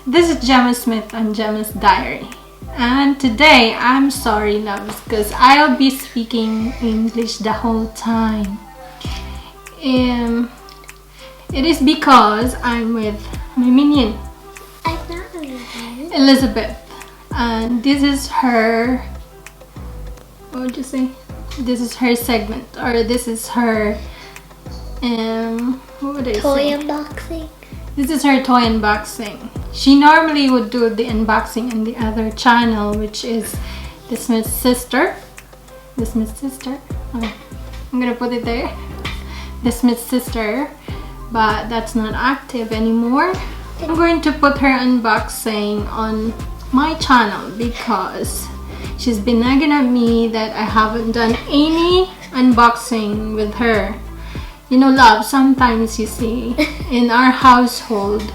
This is Gemma Smith on Gemma's Diary. And today, I'm sorry loves, because I'll be speaking English the whole time. It is because I'm with my minion, Elizabeth. And this is her, what would you say? This is her segment, or this is her, what would I toy say? unboxing. This is her toy unboxing. She normally would do the unboxing in the other channel, which is the Smith sister. The Smith sister. Okay. I'm gonna put it there. The Smith sister, but that's not active anymore. I'm going to put her unboxing on my channel because she's been nagging at me that I haven't done any unboxing with her. You know, love, sometimes you see in our household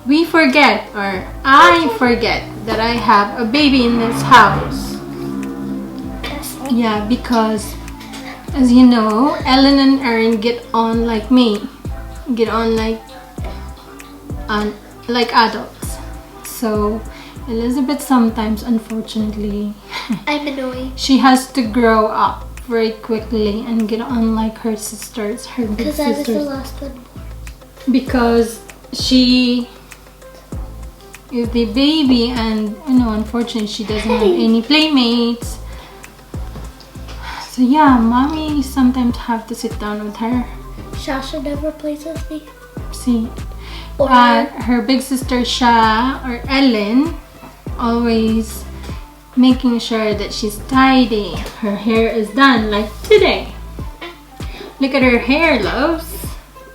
we forget, or I forget, that I have a baby in this house. Yeah, because as you know, Ellen and Erin get on like me, get on like adults. So Elizabeth sometimes, unfortunately, I'm annoying. she has to grow up very quickly and get on like her sisters, her big Because I was the sisters. last one born. Because she is the baby, and you know, unfortunately, she doesn't have any playmates. So yeah, mommy sometimes have to sit down with her. Shasha never plays with me. See, Or her big sister Sha, or Ellen, always making sure that she's tidy. Her hair is done, like today. Look at her hair, loves.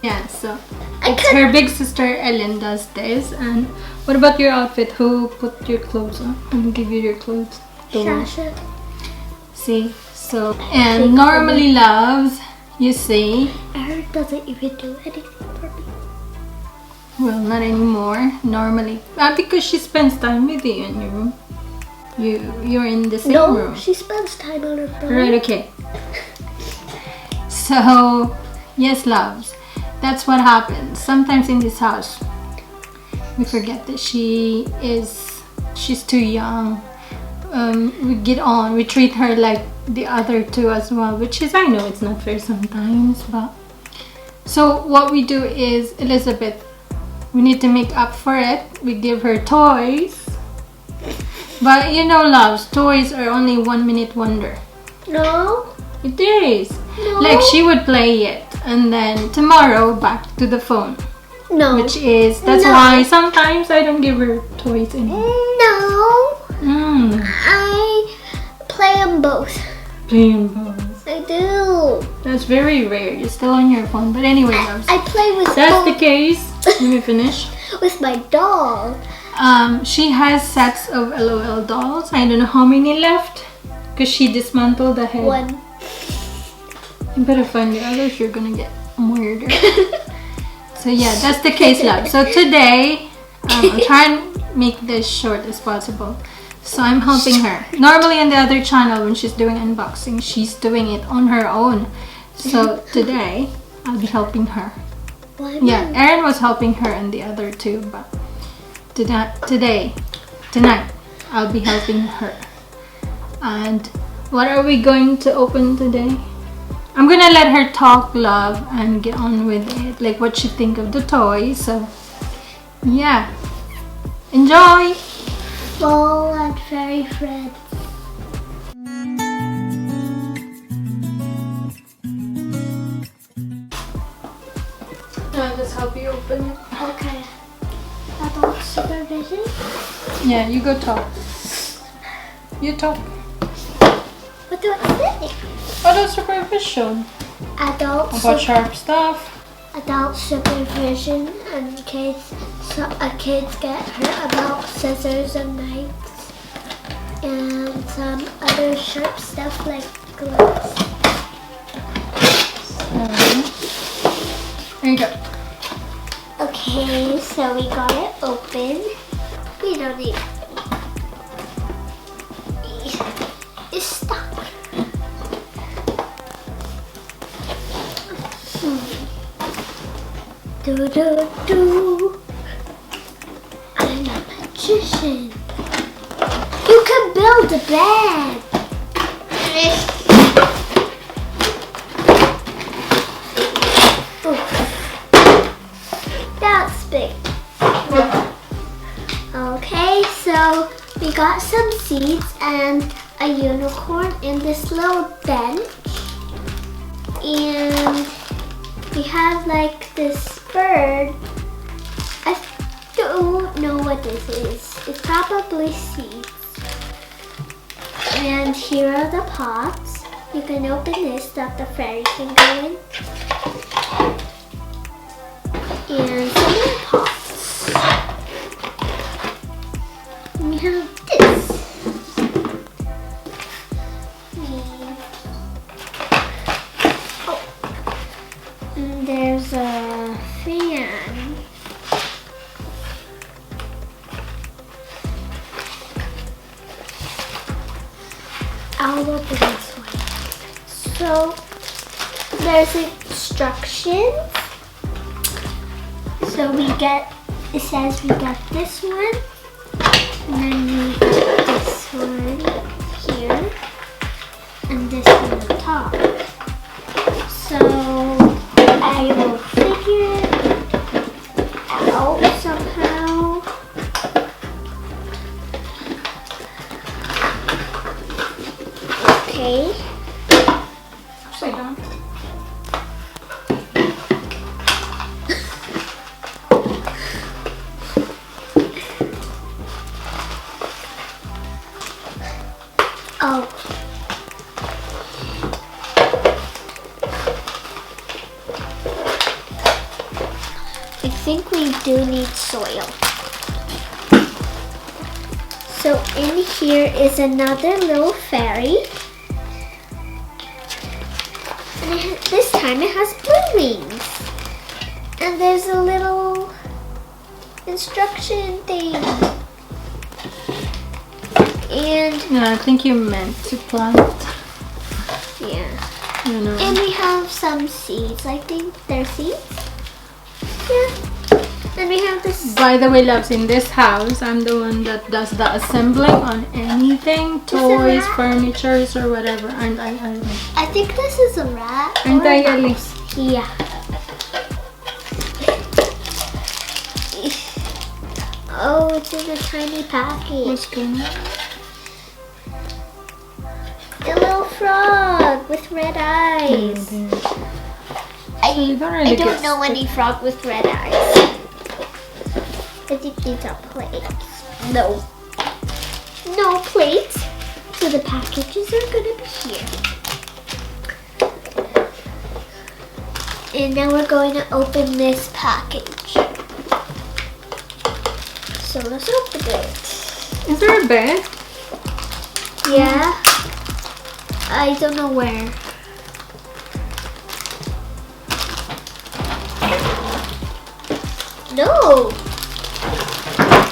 Yeah, so it's her big sister Ellen does this. And what about your outfit? Who put your clothes on? Who give you your clothes? Shasha. See, so, and normally loves, you see, Erin doesn't even do anything for me. well, not anymore, normally, because she spends time with you in your room. You're in the same room. No, she spends time on her phone. Right, okay. So, yes, loves, that's what happens. Sometimes in this house, we forget that she's too young. We treat her like the other two as well, which is, I know it's not fair sometimes, but so what we do is, Elizabeth, we need to make up for it. We give her toys. But you know, loves, toys are only 1 minute wonder. No. It is. No. Like, she would play it and then tomorrow back to the phone. No. Which is, that's why sometimes I don't give her toys anymore. No. I play them both. Playing both. I do. That's very rare. You're still on your phone. But anyway, loves, I play with that's the case. Let me finish. with my doll. She has sets of LOL dolls. I don't know how many left because she dismantled the head. One. You better find the others. You're gonna get murdered. So yeah, that's the case, love. So today, I'll try and make this short as possible. So I'm helping her. Normally on the other channel, when she's doing unboxing, she's doing it on her own. So today, I'll be helping her. Why Yeah, Erin was helping her and the other two, but tonight, I'll be helping her. And what are we going to open today? I'm gonna let her talk, love, and get on with it, like what she think of the toy. So yeah, enjoy. Ball and fairy friends. I'll just help you open it. Okay. Adult supervision. Yeah, you go talk. You talk. What do I say? Adult supervision. About sharp stuff. Adult supervision in case kids get hurt, about scissors and knives and some other sharp stuff like gloves. There you go. Okay, so we got it open. We don't need it's stuck. Do do do. I'm a magician. You can build a bed. That's big. Okay, so we got some seeds and a unicorn in this little bench. And we have like this bird. I don't know what this is. It's probably seeds. And here are the pots. You can open this that the fairy can go in. And some more pots. And we have this. And there's a fan. I'll open this one. So there's instructions. So it says we got this one, and then we got this one here, and this one on top. So I will figure it out somehow. Okay. Upside down. Oh. I think we do need soil. So in here is another little fairy. And this time it has blue wings. And there's a little instruction thing. And Yeah, I think you meant to plant. yeah. I don't know. And we have some seeds. I think they're seeds. Yeah. Then we have this. By the way, loves, in this house, I'm the one that does the assembling on anything, toys, rat? furniture, or whatever. And I think this is a rat. aren't or I, a Ellie? mouse. Yeah. Oh, it's in a tiny package. What's going on? A little frog with red eyes. You don't really I get don't know any frog with red eyes. I think these are plates. No. No plates. So the packages are gonna be here. And now we're going to open this package. So let's open it. Is there a bed? Yeah. I don't know where. No.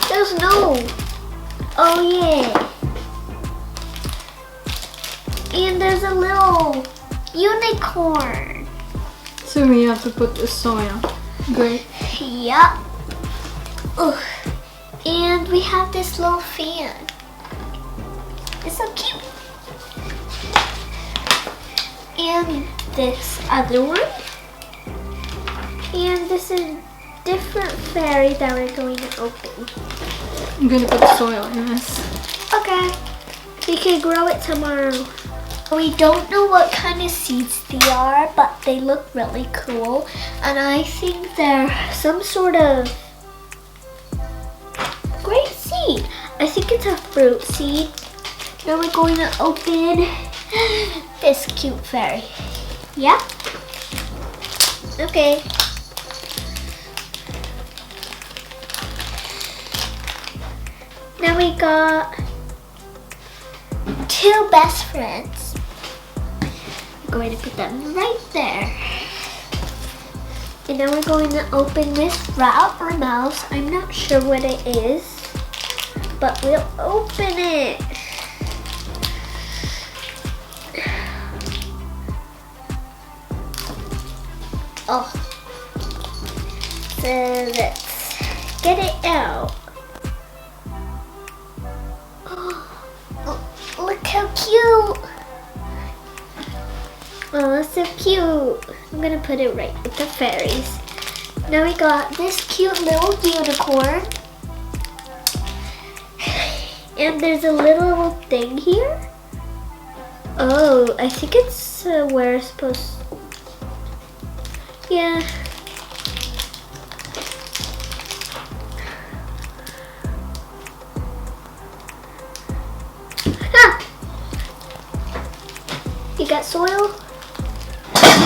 There's no. Oh yeah. And there's a little unicorn. So we have to put the soil. Great. Yep. Ugh. And we have this little fan. It's so cute. And this other one. And this is different fairy that we're going to open. I'm gonna put soil in this. Okay. We can grow it tomorrow. We don't know what kind of seeds they are, but they look really cool. And I think they're some sort of great seed. I think it's a fruit seed. Now we're going to open this cute fairy. Yeah? Okay. Now we got two best friends. I'm going to put them right there. And now we're going to open this rat or mouse. I'm not sure what it is, but we'll open it. Oh. So let's get it out. cute. Oh, that's so cute. I'm gonna put it right with the fairies. Now we got this cute little unicorn. And there's a little thing here. Oh, I think it's where it's supposed. Yeah. Ah! You got soil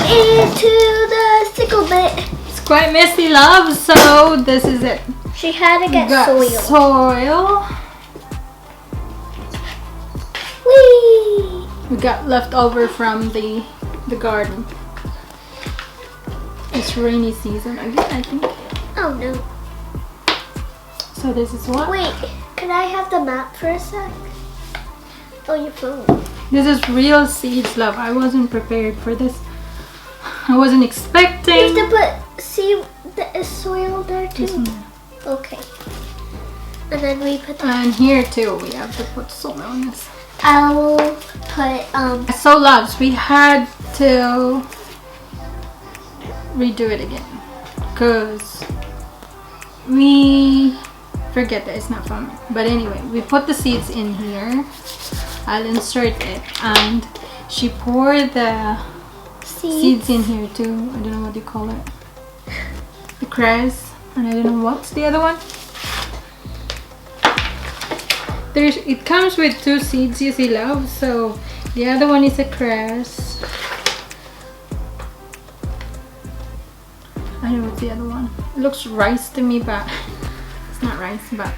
into the sickle bit. It's quite messy, love, so this is it. She had to get We got soil. soil. Whee! We got left over from the garden. It's rainy season again, I think. Oh no. So this is what? Wait, can I have the map for a sec? Oh, your phone. This is real seeds, love. I wasn't prepared for this. I wasn't expecting. You have to put, see, the soil there too? This one. Okay. And then we put And here too, we have to put soil on this. I'll put, So loves, we had to redo it again. Because we forget that it's not from it. But anyway, we put the seeds in here. I'll insert it. And she poured the seeds in here too. I don't know what you call it. The cress. And I don't know what's the other one. It comes with 2 seeds, you see, love. So the other one is a cress. I don't know what's the other one. It looks rice to me, but it's not rice. But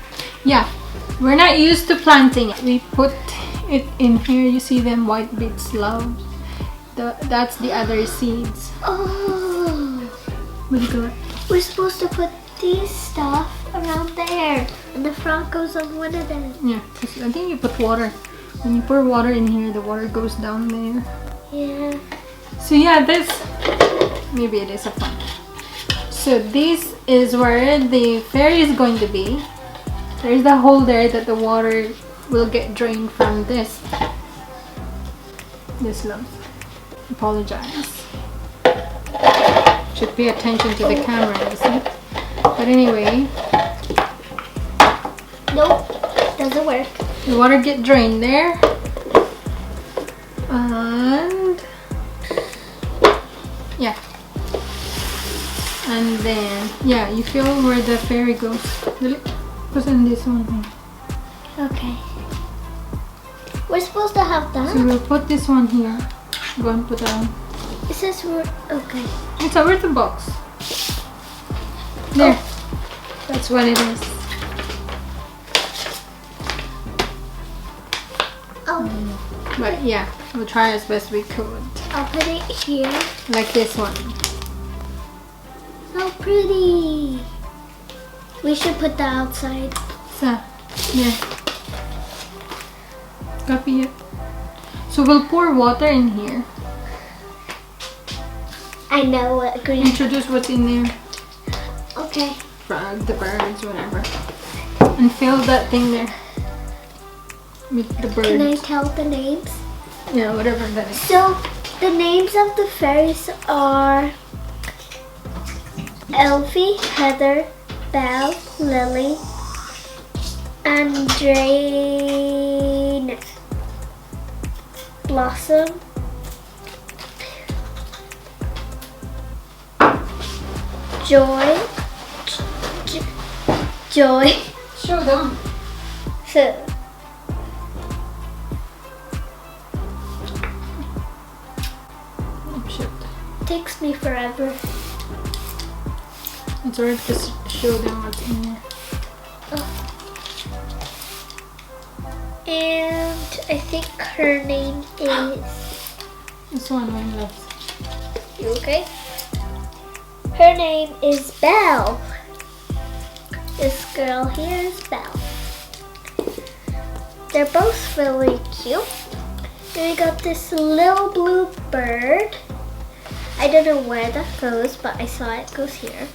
yeah, we're not used to planting it. We put it in here. You see them white bits, love. That's the other seeds. oh, What do you call it? we're supposed to put these stuff around there. And the frog goes on one of them. Yeah, 'cause I think you put water. When you pour water in here, the water goes down there. Yeah. So yeah, this, maybe it is a fun. So this is where the fairy is going to be. There's the hole there that the water will get drained from this. This love. Apologize. Should pay attention to the camera, you see? But anyway, Nope, doesn't work. the water get drained there. And yeah. And then, yeah, you feel where the fairy goes. Really? What's in this one? Okay. We're supposed to have that. So we'll put this one here. Go and put that on. It says we're okay. It's over the box. There. That's what it is. Oh, But yeah, we'll try as best we could. I'll put it here. Like this one. So pretty. We should put that outside. So, yeah. Copy it. So we'll pour water in here. I know what green. Introduce what's in there. Okay. Frog, the birds, whatever. And fill that thing there. With the birds. Can I tell the names? Yeah, whatever that is. So the names of the fairies are Elfie, Heather, Belle, Lily, Andraine, Blossom, Joy, Joy. Show them. So Oh, shit. takes me forever. It's alright to show them what's in there. And I think her name is. This one, my love. You okay? Her name is Belle. This girl here is Belle. They're both really cute. And we got this little blue bird. I don't know where that goes, but I saw it goes here.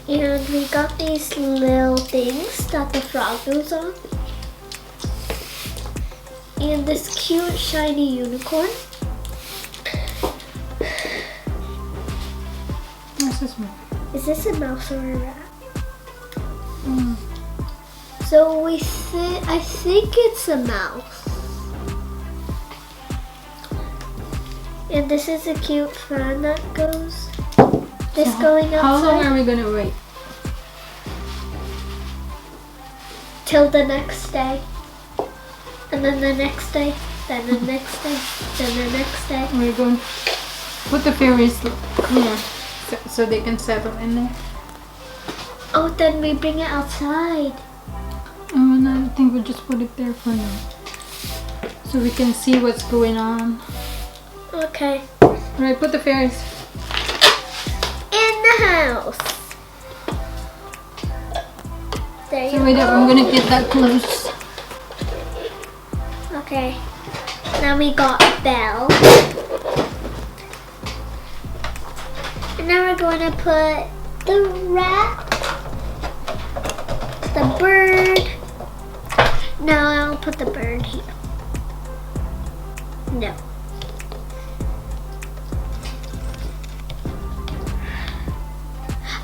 And we got these little things that the frog goes on. And this cute shiny unicorn. What's this one? Is this a mouse or a rat? Mm. So I think it's a mouse. And this is a cute fan that goes. This going outside. How long are we gonna wait? Till the next day. And then the next day. Then the next day. Then the next day. We're going to put the fairies here so they can settle in there. Oh, then we bring it outside. And I think we'll just put it there for now. So we can see what's going on. Okay. Alright, put the fairies in the house. There you so wait go. up, I'm gonna get that close. Okay. Now we got Belle. And now we're going to put the rat, the bird. No, I'll put the bird here. No.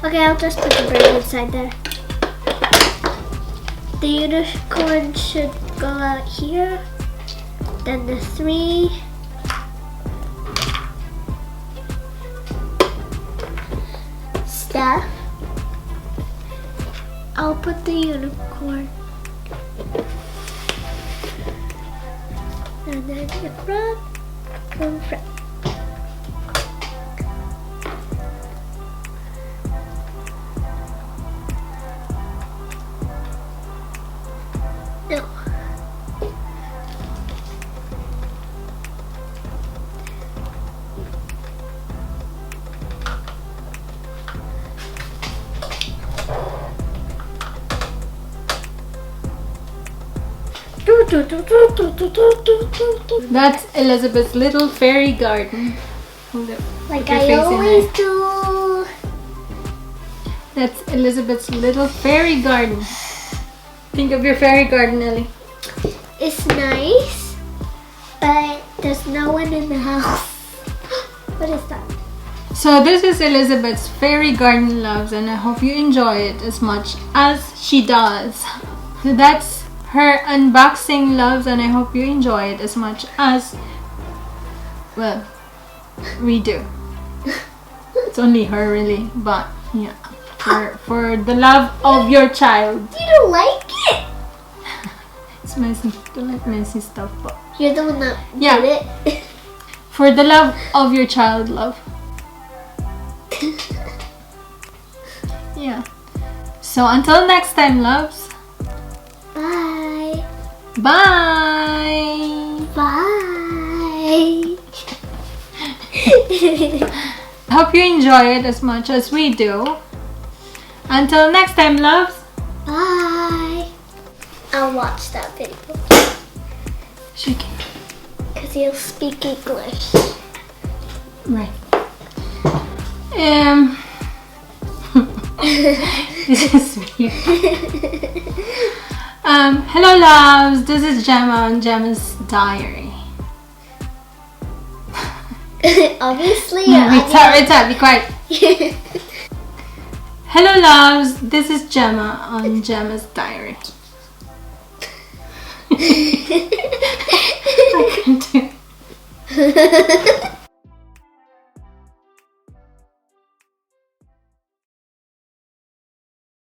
Okay, I'll just put the bird inside there. The unicorn should go out here. Then the 3. Stuff. I'll put the unicorn. And then the front. No. That's Elizabeth's little fairy garden. Hold it. Like Put your I face in always there. do. That's Elizabeth's little fairy garden. Think of your fairy garden, Ellie. It's nice, but there's no one in the house. What is that? So this is Elizabeth's fairy garden, loves, and I hope you enjoy it as much as she does. So that's her unboxing, loves, and I hope you enjoy it as much as, well, we do. It's only her really, but yeah, for the love of your child. You don't like it? It's messy. Don't like messy stuff, but You're the one that yeah. did it. For the love of your child, love. Yeah. So until next time, loves. Bye. Bye. Bye. Hope you enjoy it as much as we do. Until next time, loves. Bye. I'll watch that video. She can. Because you'll speak English. Right. This is weird. Hello, loves. This is Gemma on Gemma's diary. Obviously, No, wait up, be quiet. Hello, loves. This is Gemma on Gemma's diary. I can't do it.